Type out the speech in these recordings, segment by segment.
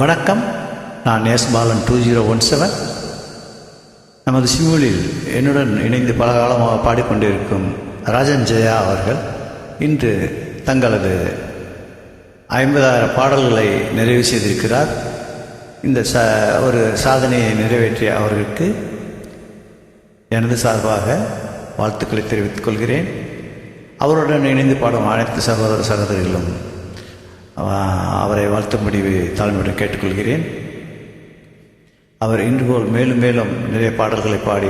வணக்கம். நான் பாலன் 2017. நமது சிம்மிலில் என்னுடன் இணைந்து பல காலமாக பாடிக்கொண்டிருக்கும் ராஜன் ஜெயா அவர்கள் இன்று தங்களது 50,000 பாடல்களை நிறைவு செய்திருக்கிறார். இந்த ஒரு சாதனையை நிறைவேற்றிய அவர்களுக்கு எனது சார்பாக வாழ்த்துக்களை தெரிவித்துக் கொள்கிறேன். அவருடன் இணைந்து பாடும் அனைத்து சகோதர சகோதரிகளும் அவரை வாழ்த்தும்படி தாழ்மையுடன் கேட்டுக்கொள்கிறேன். அவர் இன்று போல் மேலும் மேலும் நிறைய பாடல்களை பாடி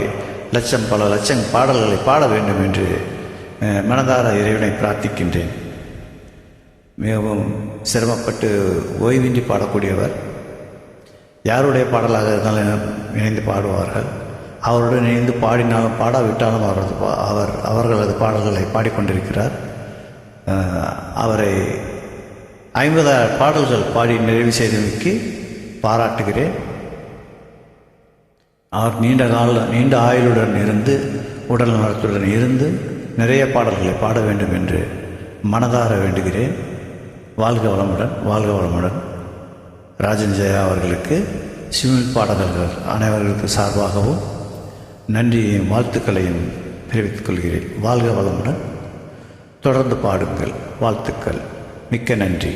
பல லட்சம் பாடல்களை பாட வேண்டும் என்று மனதார இறைவனை பிரார்த்திக்கின்றேன். மிகவும் சிரமப்பட்டு ஓய்வின்றி பாடக்கூடியவர். யாருடைய பாடலாக இருந்தாலும் இணைந்து பாடுவார்கள். அவருடன் இணைந்து பாடினாலும் பாடாவிட்டாலும் அவர்களது பாடல்களை பாடிக்கொண்டிருக்கிறார். அவரை 50,000 பாடல்கள் பாடி நிறைவு செய்தமைக்கு பாராட்டுகிறேன். அவர் நீண்ட ஆயுளுடன் இருந்து உடல் நலத்துடன் இருந்து நிறைய பாடல்களை பாட வேண்டும் என்று மனதார வேண்டுகிறேன். வாழ்க வளமுடன், வாழ்க வளமுடன். ராஜன் ஜெயா அவர்களுக்கு சிவில் பாடல்கள் அனைவர்களுக்கு சார்பாகவும் நன்றியையும் வாழ்த்துக்களையும் தெரிவித்துக் கொள்கிறேன். வாழ்க வளமுடன். தொடர்ந்து பாடுங்கள். வாழ்த்துக்கள். மிக்க நன்றி.